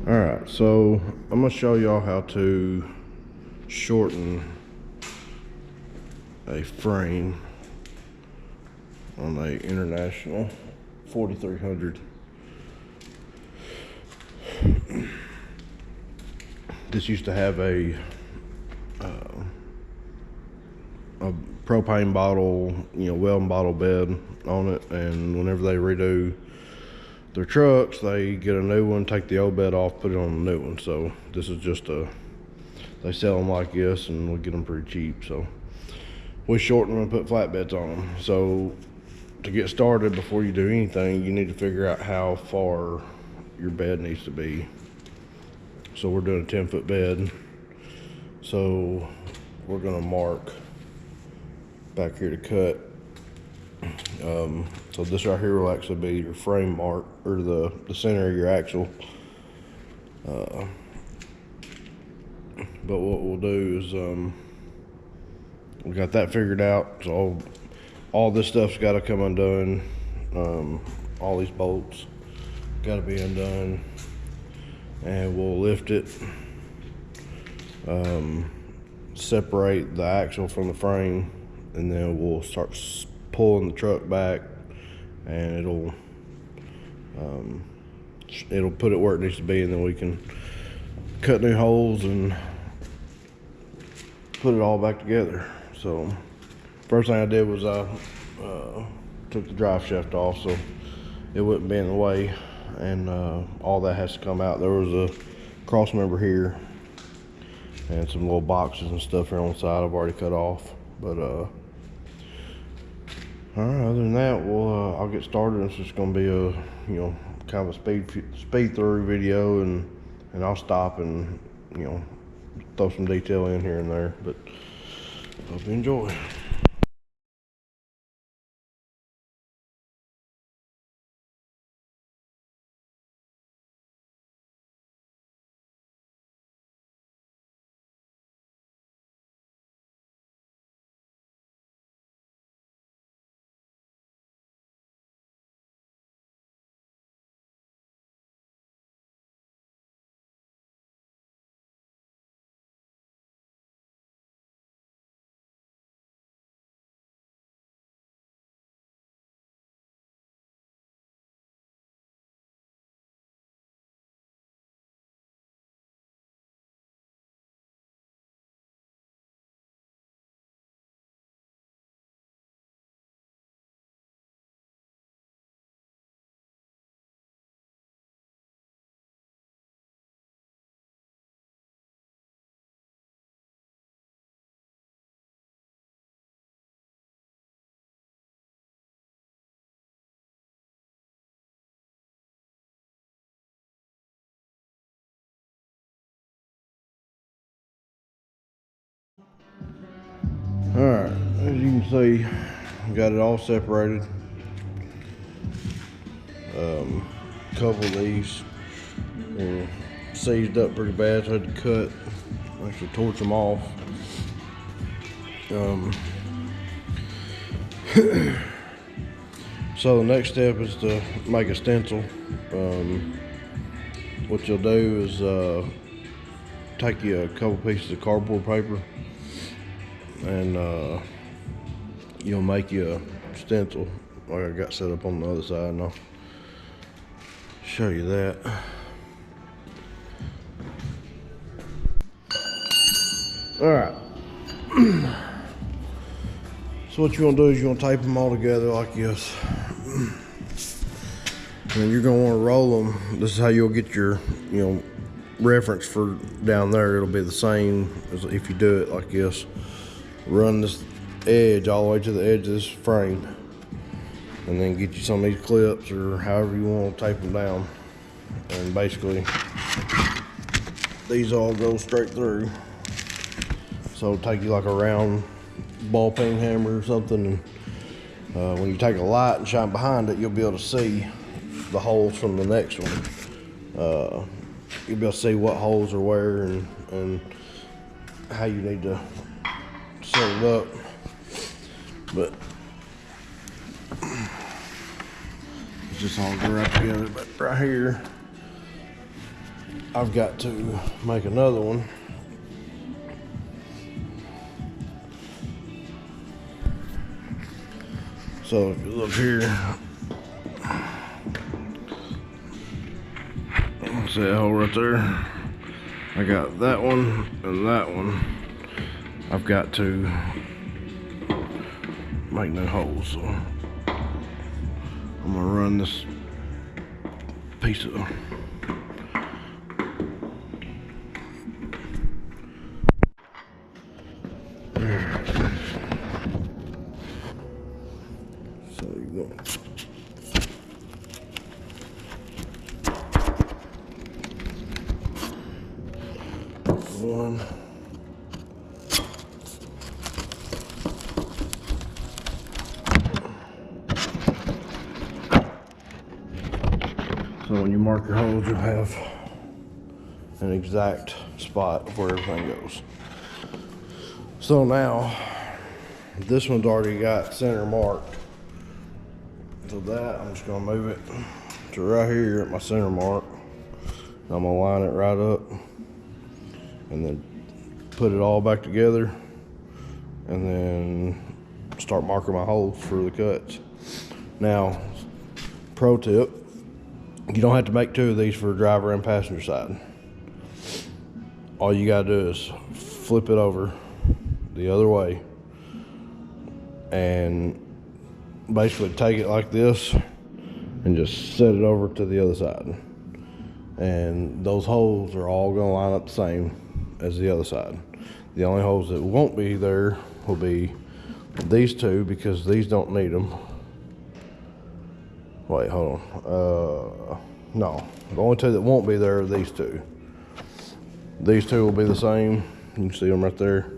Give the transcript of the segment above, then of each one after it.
Alright, so I'm going to show y'all how to shorten a frame on a International 4300. This used to have a propane bottle, welding bottle bed on it, and whenever they redo their trucks, they get a new one, take the old bed off, put it on the new one. So this is just they sell them like this, and we get them pretty cheap. So we shorten them and put flatbeds on them. So to get started, before you do anything, you need to figure out how far your bed needs to be. So we're doing a 10-foot bed. So we're gonna mark back here to cut. So this right here will actually be your frame mark, or the center of your axle. But what we'll do is we got that figured out. So all this stuff's got to come undone. All these bolts got to be undone, and we'll lift it, separate the axle from the frame, and then we'll start pulling the truck back, and it'll put it where it needs to be, and then we can cut new holes and put it all back together. So first thing I did was I took the drive shaft off so it wouldn't be in the way, and all that has to come out. There was a cross member here and some little boxes and stuff here on the side I've already cut off. But all right, other than that, I'll get started. It's just gonna be a kind of a speed through video, and I'll stop and throw some detail in here and there. But hope you enjoy. All right, as you can see, got it all separated. Couple of these were seized up pretty bad, so I had to cut, actually torch them off. So the next step is to make a stencil. What you'll do is take you a couple pieces of cardboard paper, and you'll make you a stencil like I got set up on the other side, and I'll show you that. All right. So what you're gonna do is you're gonna tape them all together like this, and you're gonna want to roll them. This is how you'll get your reference for down there. It'll be the same as if you do it like this. Run this edge all the way to the edge of this frame, and then get you some of these clips or however you want to tape them down, and basically these all go straight through. So it'll take you like a round ball peen hammer or something, and when you take a light and shine behind it, you'll be able to see the holes from the next one. You'll be able to see what holes are where, and how you need to set it up. But it's just all go right together. But right here, I've got to make another one. So if you look here, see that hole right there? I got that one and that one. I've got to make new holes, so I'm gonna run this piece of one. So when you mark your holes, you'll have an exact spot of where everything goes. So now, this one's already got center marked. So that, I'm just gonna move it to right here at my center mark. I'm gonna line it right up and then put it all back together and then start marking my holes for the cuts. Now, pro tip, you don't have to make two of these for driver and passenger side. All you gotta do is flip it over the other way and basically take it like this and just set it over to the other side. And those holes are all gonna line up the same as the other side. The only holes that won't be there will be these two, because these don't need them. Wait, hold on. No, the only two that won't be there are these two. These two will be the same. You can see them right there.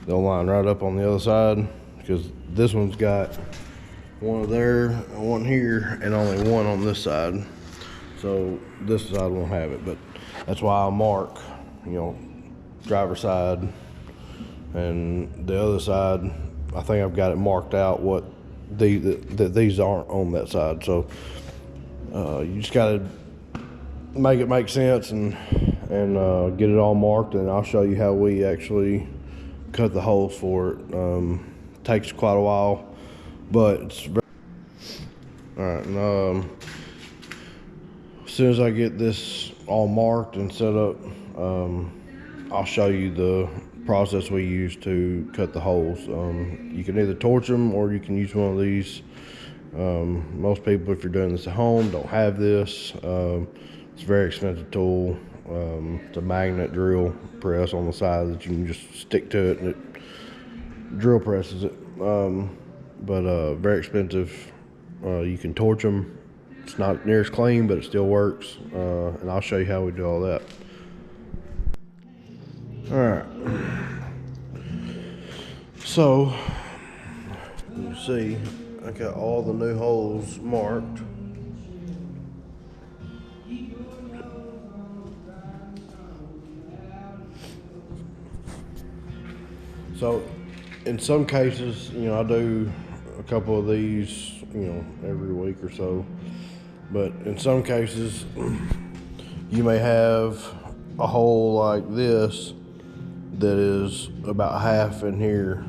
They'll line right up on the other side, because this one's got one there, one here, and only one on this side. So this side won't have it, but that's why I'll mark, you know, driver side, and the other side, I think I've got it marked out what these aren't on that side. So you just gotta make it make sense and get it all marked, and I'll show you how we actually cut the holes for it. Takes quite a while, but it's very all right. And as soon as I get this all marked and set up, I'll show you the process we use to cut the holes. You can either torch them or you can use one of these. Most people, if you're doing this at home, don't have this. It's a very expensive tool. It's a magnet drill press on the side that you can just stick to it and it drill presses it. But very expensive. You can torch them. It's not near as clean, but it still works. And I'll show you how we do all that. All right. So you see, I got all the new holes marked. So in some cases, you know, I do a couple of these, you know, every week or so. But in some cases, you may have a hole like this that is about half in here.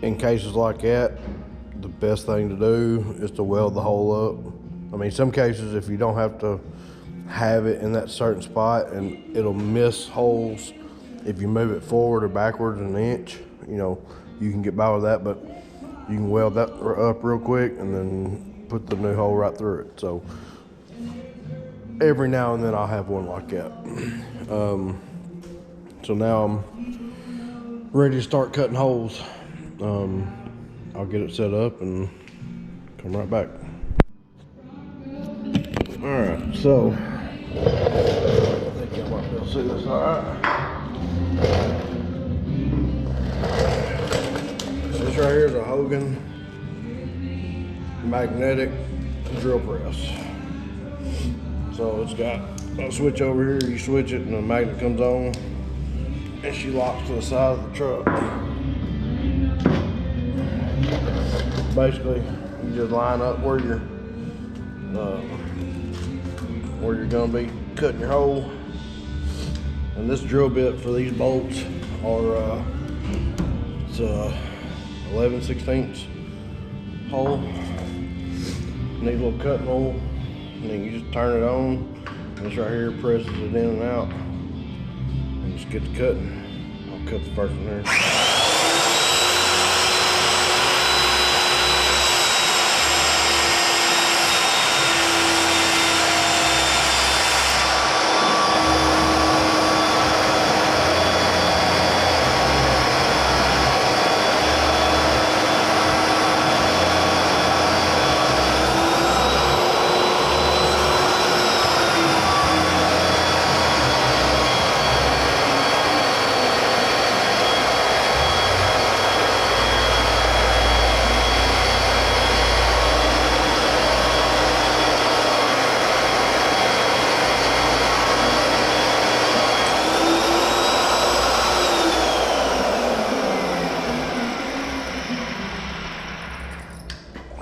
In cases like that, the best thing to do is to weld the hole up. I mean, some cases, if you don't have to have it in that certain spot, and it'll miss holes if you move it forward or backwards an inch, you know, you can get by with that, but you can weld that up real quick and then put the new hole right through it. So every now and then I'll have one like that. So now I'm ready to start cutting holes. I'll get it set up and come right back. All right, so I think y'all might be able to see this. All right. This right here is a Hogan magnetic drill press. So it's got a switch over here. You switch it and the magnet comes on and she locks to the side of the truck. Basically, you just line up where your where you're gonna be cutting your hole. And this drill bit for these bolts are it's a 11/16 hole. Need a little cutting hole, and then you just turn it on. This right here presses it in and out, and just get to cutting. I'll cut the first one there.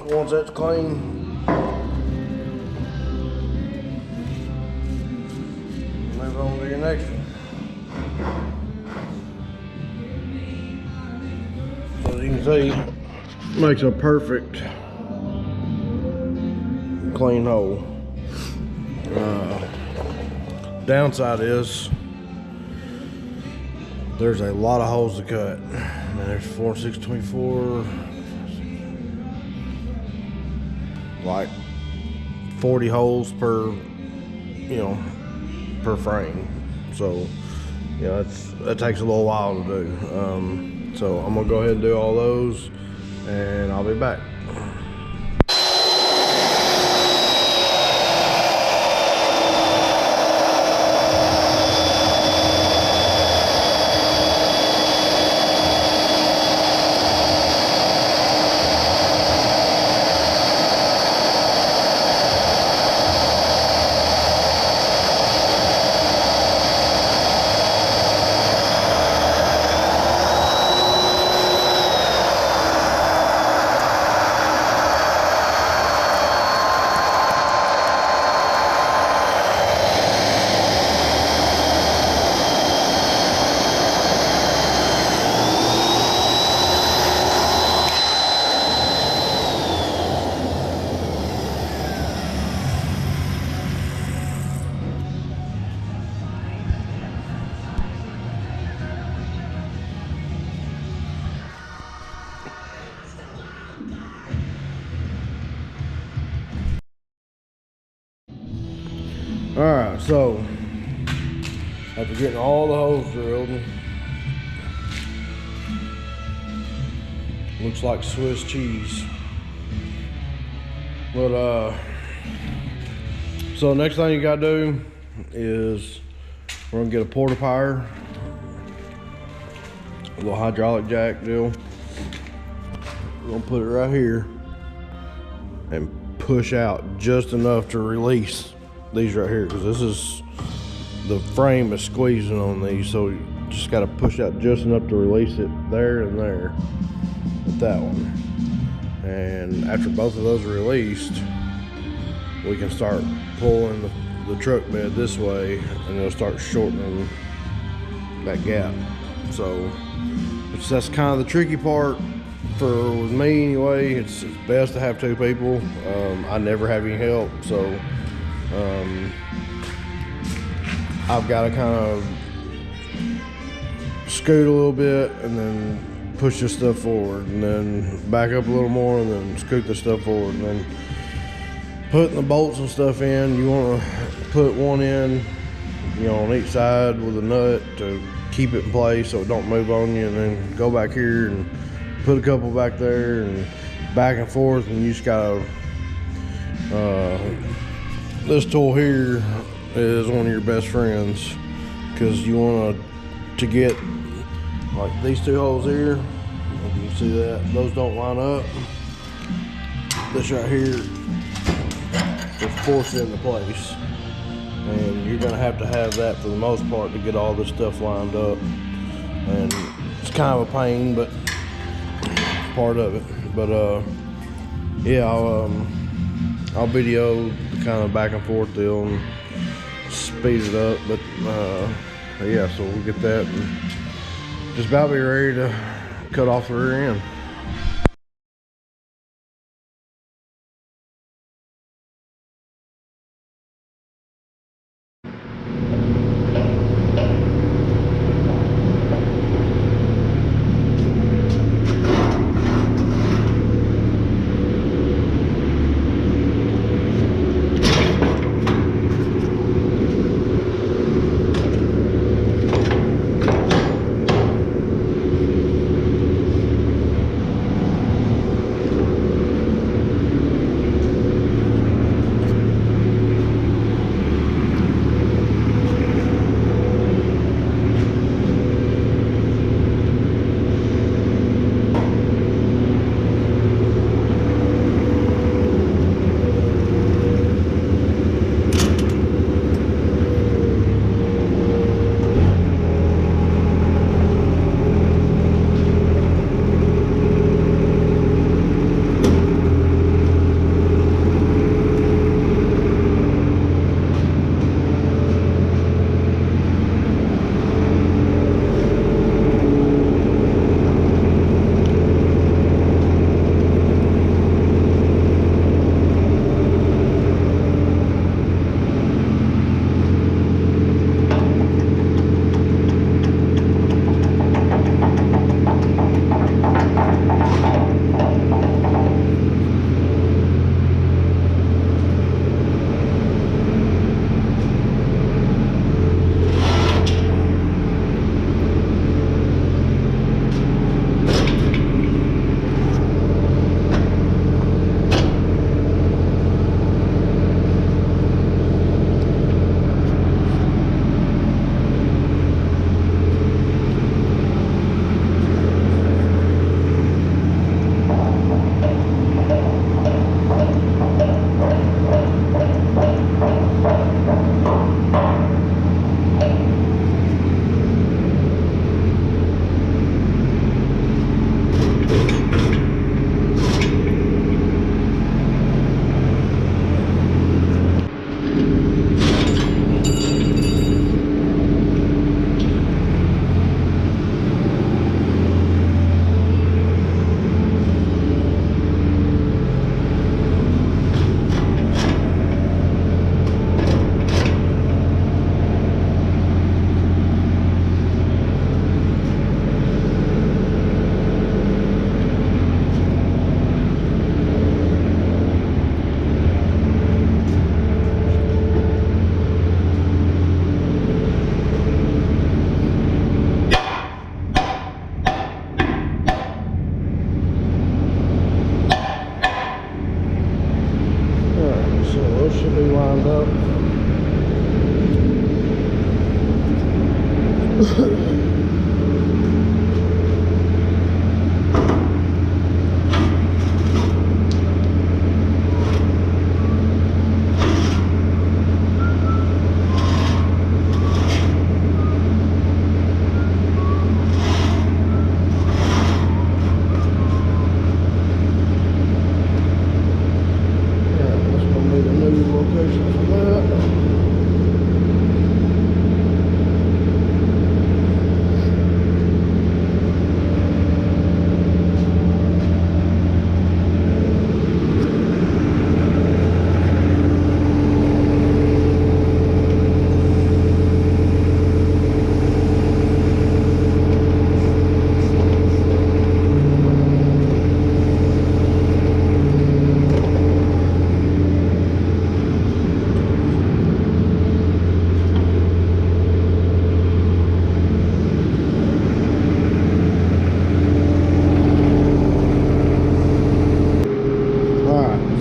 Once that's clean, move on to your next one. So as you can see, makes a perfect clean hole. Downside is there's a lot of holes to cut. I mean, there's 4, 6, 24. Like 40 holes per, per frame. So, that takes a little while to do. So I'm gonna go ahead and do all those, and I'll be back. Alright, so after getting all the holes drilled, looks like Swiss cheese. But so next thing you gotta do is we're gonna get a porta pyre, a little hydraulic jack deal. We're gonna put it right here and push out just enough to release these right here, because this is the frame is squeezing on these, so you just got to push out just enough to release it there and there with that one. And after both of those are released, we can start pulling the truck bed this way, and it'll start shortening that gap. So that's kind of the tricky part with me anyway. It's best to have two people. I never have any help, so I've got to kind of scoot a little bit and then push this stuff forward, and then back up a little more and then scoot this stuff forward, and then putting the bolts and stuff in. You want to put one in, on each side with a nut to keep it in place so it don't move on you, and then go back here and put a couple back there and back and forth. And you just gotta this tool here is one of your best friends, because you want to get like these two holes here. If you can see that, those don't line up. This right here is forced into place, and you're gonna have to have that for the most part to get all this stuff lined up. And it's kind of a pain, but part of it. But yeah, I'll video the kind of back and forth deal, and speed it up. But yeah, so we'll get that and just about be ready to cut off the rear end. Should be lined up.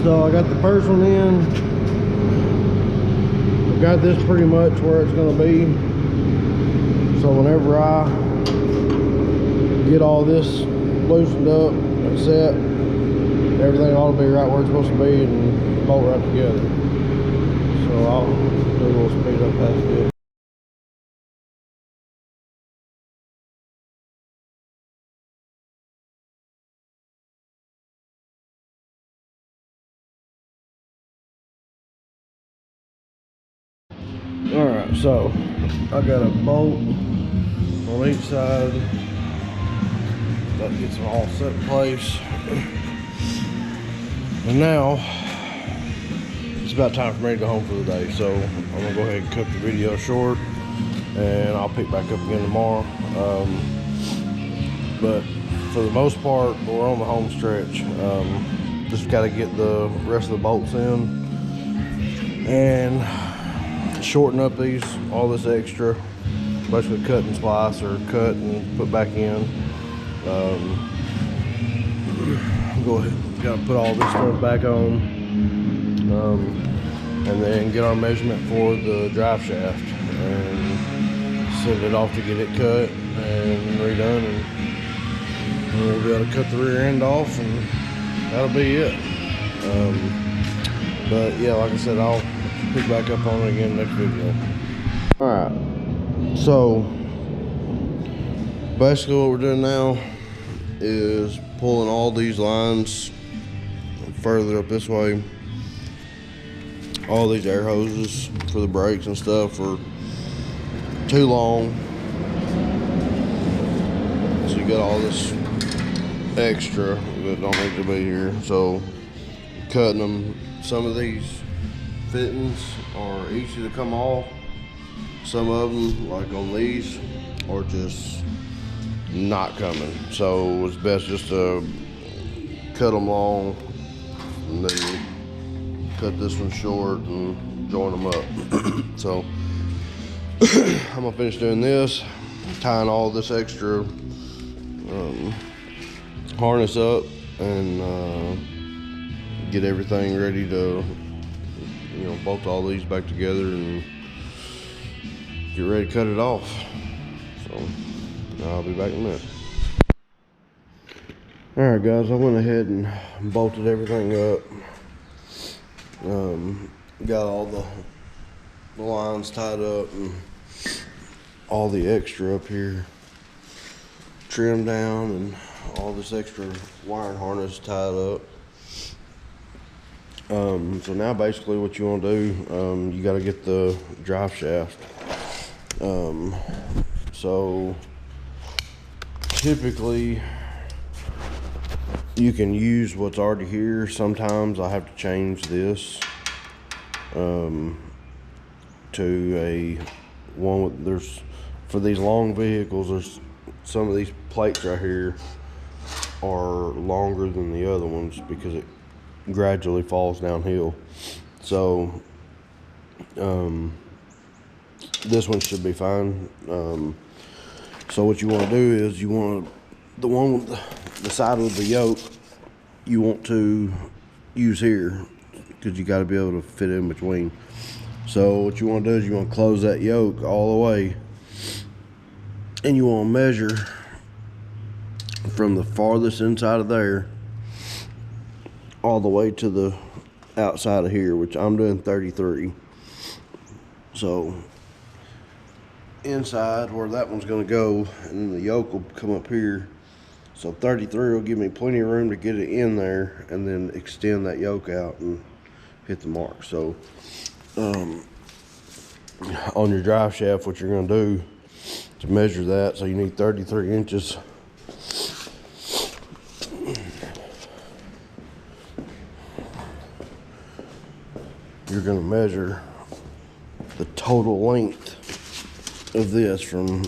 So I got the first one in. I've got this pretty much where it's going to be. So whenever I get all this loosened up and set, everything ought to be right where it's supposed to be and bolt right together. So I'll do a little speed up past this. All So I got a bolt on each side. That gets them all set in place. And now it's about time for me to go home for the day. So I'm gonna go ahead and cut the video short, and I'll pick back up again tomorrow. But for the most part, we're on the home stretch. Just got to get the rest of the bolts in and shorten up all this extra, basically cut and slice or cut and put back in. Go ahead, gotta put all this stuff back on, and then get our measurement for the drive shaft and send it off to get it cut and redone, and we'll be able to cut the rear end off, and that'll be it. But yeah, like I said, I'll pick back up on it again next video. Alright, so basically what we're doing now is pulling all these lines further up this way. All these air hoses for the brakes and stuff are too long, so you got all this extra that don't need to be here. So cutting them, some of these fittings are easy to come off. Some of them, like on these, are just not coming. So it's best just to cut them long and then cut this one short and join them up. So I'm gonna finish doing this, tying all this extra harness up, and get everything ready to, you know, bolt all these back together and get ready to cut it off. So I'll be back in a minute. Alright guys, I went ahead and bolted everything up. Got all the lines tied up and all the extra up here trimmed down, and all this extra wiring harness tied up. So now basically what you want to do, you got to get the drive shaft. So typically you can use what's already here. Sometimes I have to change this to a one with, there's, for these long vehicles, there's some of these plates right here are longer than the other ones because it gradually falls downhill. So this one should be fine. So what you want to do is you want to, the one with the side of the yoke, you want to use here because you got to be able to fit in between. So what you want to do is you want to close that yoke all the way, and you want to measure from the farthest inside of there all the way to the outside of here, which I'm doing 33. So inside where that one's going to go, and then the yoke will come up here. So 33 will give me plenty of room to get it in there and then extend that yoke out and hit the mark. So on your drive shaft, what you're going to do to measure that, so you need 33 inches. You're going to measure the total length of this from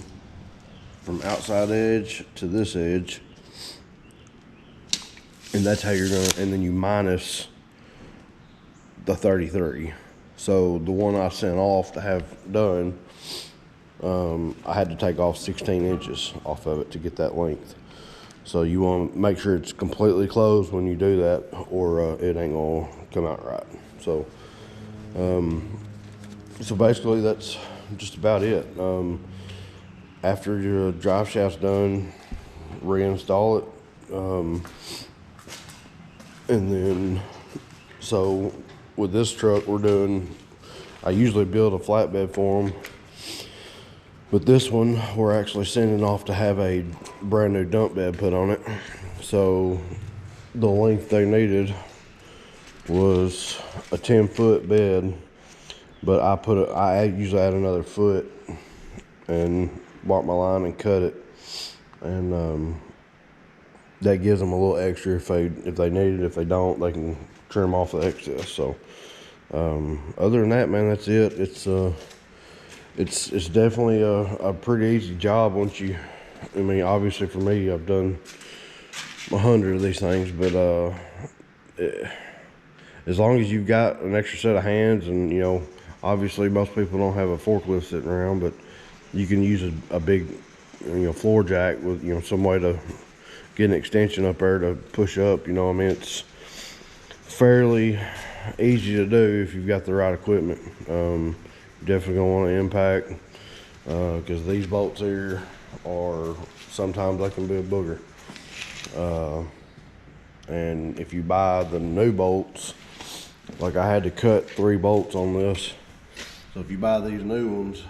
outside edge to this edge, and that's how you're going to, and then you minus the 33. So the one I sent off to have done, I had to take off 16 inches off of it to get that length. So you want to make sure it's completely closed when you do that, or it ain't gonna come out right. So so basically that's just about it. After your drive shaft's done, reinstall it, and then so with this truck we're doing, I usually build a flatbed for them, but this one we're actually sending off to have a brand new dump bed put on it. So the length they needed was a 10-foot bed But I usually add another foot and walk my line and cut it, and that gives them a little extra if they need it. If they don't, they can trim off the excess. So other than that, man, that's it. It's definitely a pretty easy job once you. I mean, obviously for me, I've done 100 of these things, but as long as you've got an extra set of hands, and you know, obviously most people don't have a forklift sitting around, but you can use a big, you know, floor jack with, you know, some way to get an extension up there to push up. You know, I mean, it's fairly easy to do if you've got the right equipment. Definitely gonna want to impact, because these bolts here are, sometimes they can be a booger. And if you buy the new bolts, like I had to cut 3 bolts on this. So if you buy these new ones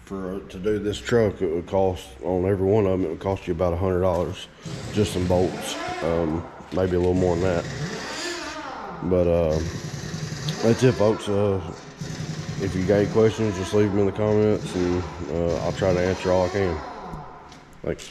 to do this truck, it would cost, on every one of them, it would cost you about $100, just some bolts, maybe a little more than that. But that's it, folks. If you got any questions, just leave them in the comments, and I'll try to answer all I can. Thanks.